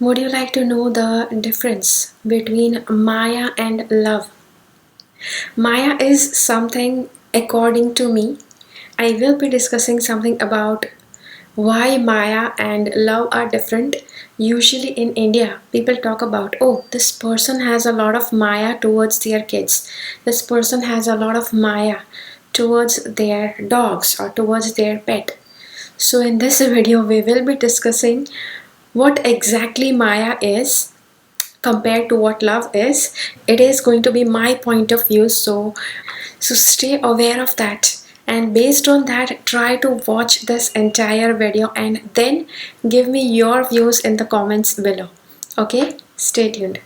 Would you like to know the difference between Maya and love? Maya is something, according to me, I will be discussing something about why Maya and love are different. Usually in India, people talk about, oh, this person has a lot of Maya towards their kids. This person has a lot of Maya towards their dogs or towards their pet. So in this video, we will be discussing what exactly Maya is compared to what love is. It is going to be my point of view, so stay aware of that, and based on that try to watch this entire video and then give me your views in the comments below. Okay, stay tuned.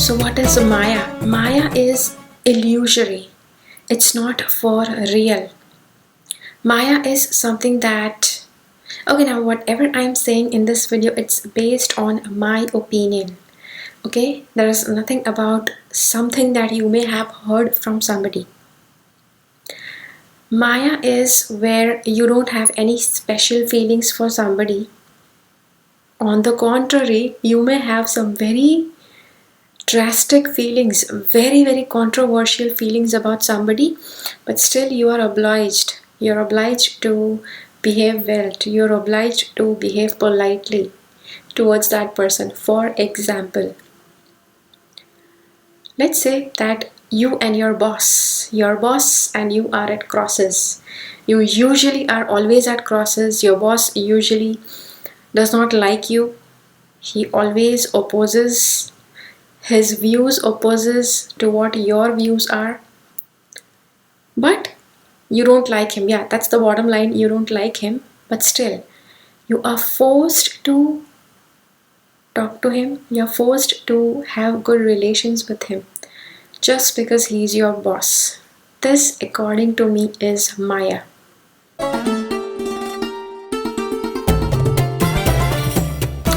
So what is Maya? Maya is illusory. It's not for real. Maya is something that, okay, now whatever I'm saying in this video, it's based on my opinion. Okay, there is nothing about something that you may have heard from somebody. Maya is where you don't have any special feelings for somebody. On the contrary, you may have some very drastic feelings, very controversial feelings about somebody, but still you are obliged. You're obliged to behave well, you're obliged to behave politely towards that person. For example, let's say that you and your boss and you are at crosses. You usually are always at crosses. Your boss usually does not like you. He always opposes, his views opposes to what your views are. But you don't like him. Yeah, that's the bottom line. You don't like him, but still you are forced to talk to him. You're forced to have good relations with him just because he's your boss. This, according to me, is Maya.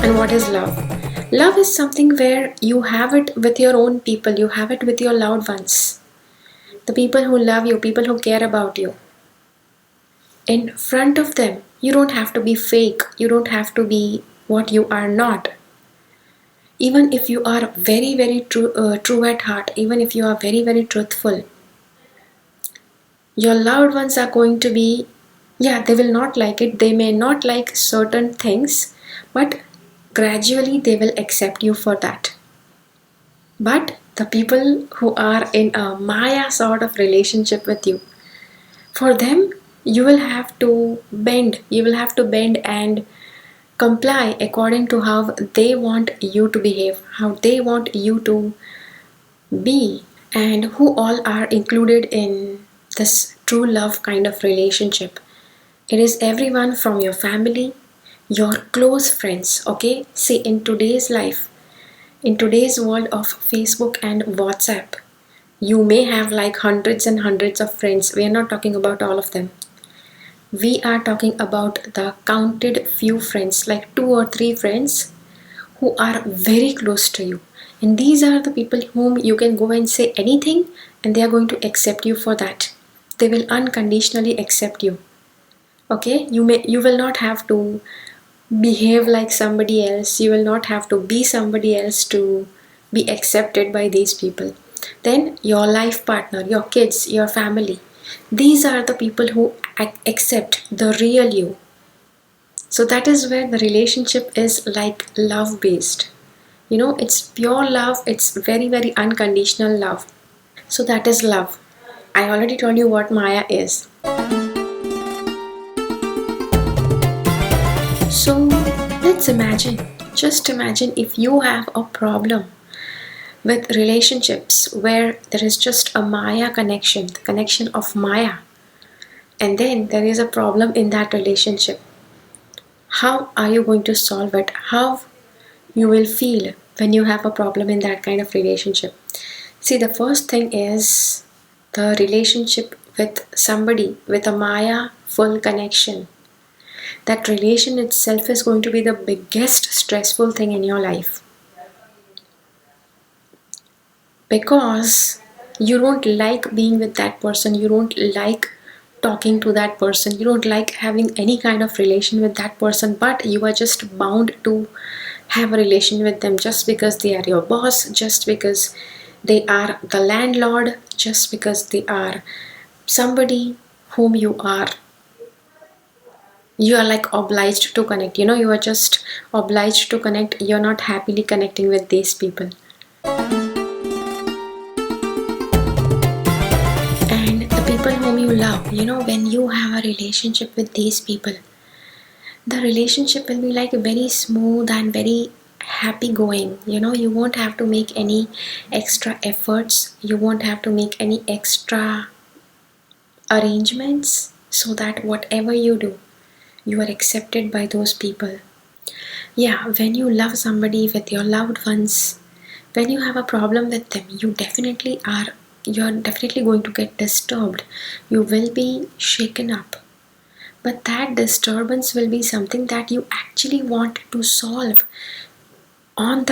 And what is love? Love is something where you have it with your own people, you have it with your loved ones, the people who love you, people who care about you. In front of them, you don't have to be fake, you don't have to be what you are not. Even if you are very true at heart, even if you are very truthful, your loved ones are going to be, yeah, they will not like it, they may not like certain things, but gradually they will accept you for that. But the people who are in a Maya sort of relationship with you, for them you will have to bend, and comply according to how they want you to behave, how they want you to be, and who all are included in this true love kind of relationship. It is everyone from your family, your close friends. Okay, see, in today's life, in today's world of Facebook and WhatsApp, you may have like hundreds and hundreds of friends. We are not talking about all of them. We are talking about the counted few friends, like 2 or 3 friends who are very close to you. And these are the people whom you can go and say anything and they are going to accept you for that. They will unconditionally accept you. Okay, you will not have to behave like somebody else, you will not have to be somebody else to be accepted by these people. Then your life partner, your kids, your family, these are the people who accept the real you. So that is where the relationship is like love based. It's pure love, it's very unconditional love. So that is love. I already told you what Maya is. So let's imagine, just imagine if you have a problem with relationships where there is just a Maya connection, the connection of Maya, and then there is a problem in that relationship. How are you going to solve it? How you will feel when you have a problem in that kind of relationship? See, the first thing is the relationship with somebody with a Maya full connection. that relation itself is going to be the biggest stressful thing in your life, because you don't like being with that person, you don't like talking to that person, you don't like having any kind of relation with that person, but you are just bound to have a relation with them just because they are your boss, just because they are the landlord, just because they are somebody whom you are like obliged to connect. You are just obliged to connect, you're not happily connecting with these people. And the people whom you love, when you have a relationship with these people, the relationship will be like very smooth and very happy going. You won't have to make any extra efforts, you won't have to make any extra arrangements, so that whatever you do, you are accepted by those people. Yeah, when you love somebody with your loved ones, when you have a problem with them, you're definitely going to get disturbed, you will be shaken up, but that disturbance will be something that you actually want to solve from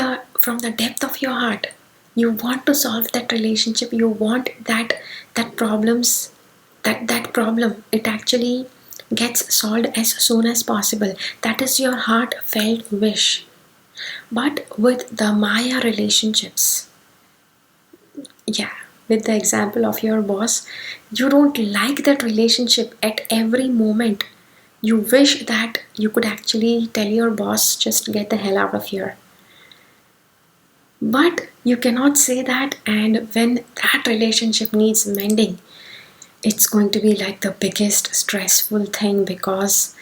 the depth of your heart. You want to solve that relationship, you want that problems that problem, it actually gets solved as soon as possible. That is your heartfelt wish. But with the Maya relationships, yeah, with the example of your boss, you don't like that relationship at every moment. You wish that you could actually tell your boss, just get the hell out of here. But you cannot say that, and when that relationship needs mending, it's going to be like the biggest stressful thing, because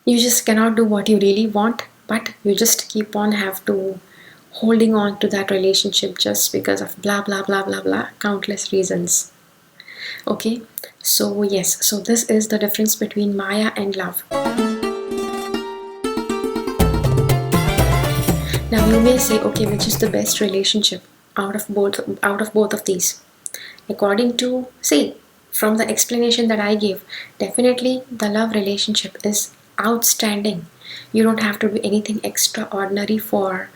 you just cannot do what you really want, but you just keep on have to holding on to that relationship just because of blah blah blah blah blah countless reasons. Okay, so yes, so this is the difference between Maya and love. Now you may say, okay, which is the best relationship out of both of these? According to, see, from the explanation that I gave, definitely the love relationship is outstanding. You don't have to do anything extraordinary for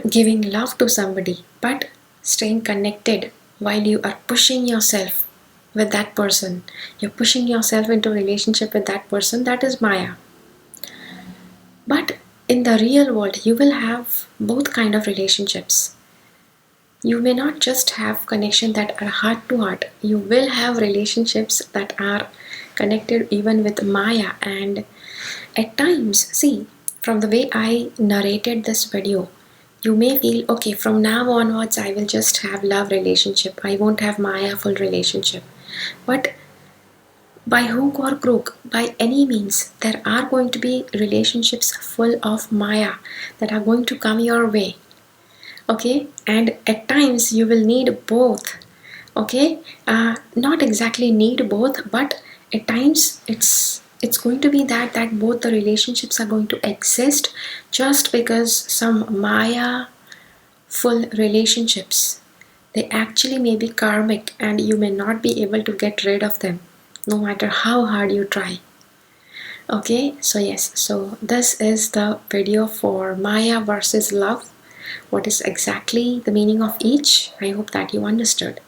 giving love to somebody, but staying connected while you are pushing yourself with that person, you're pushing yourself into a relationship with that person, that is Maya. But in the real world, you will have both kind of relationships. You may not just have connection that are heart to heart, you will have relationships that are connected even with Maya. And at times, see, from the way I narrated this video, you may feel, okay, from now onwards I will just have love relationship, I won't have Maya full relationship. But by hook or crook, by any means, there are going to be relationships full of Maya that are going to come your way. Okay, and at times you will need both. Okay, not exactly need both, but at times it's going to be that both the relationships are going to exist, just because some Maya full relationships, they actually may be karmic and you may not be able to get rid of them no matter how hard you try. Okay, so yes, so this is the video for Maya versus love. What is exactly the meaning of each? I hope that you understood.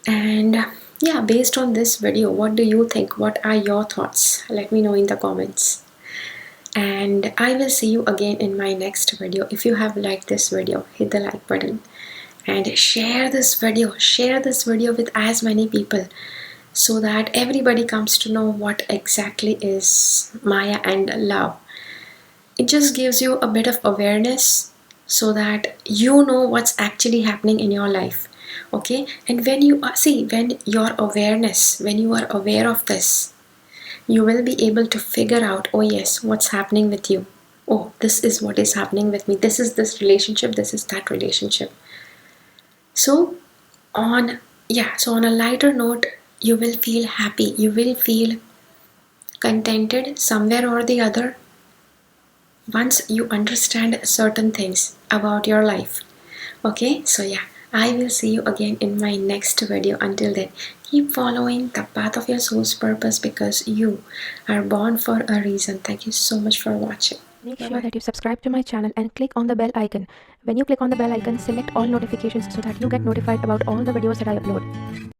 And yeah, based on this video, what do you think? What are your thoughts? Let me know in the comments. And I will see you again in my next video. If you have liked this video, hit the like button and share this video with as many people, so that everybody comes to know what exactly is Maya and love. It just gives you a bit of awareness, so that you know what's actually happening in your life. Okay, and when you when you are aware of this, you will be able to figure out, oh yes, what's happening with you, oh, this is what is happening with me, this is this relationship, this is that relationship. So on a lighter note, you will feel happy, you will feel contented somewhere or the other, once you understand certain things about your life. Okay, so yeah, I will see you again in my next video. Until then, keep following the path of your soul's purpose because you are born for a reason. Thank you so much for watching. Make sure that you subscribe to my channel and click on the bell icon. When you click on the bell icon, select all notifications so that you get notified about all the videos that I upload.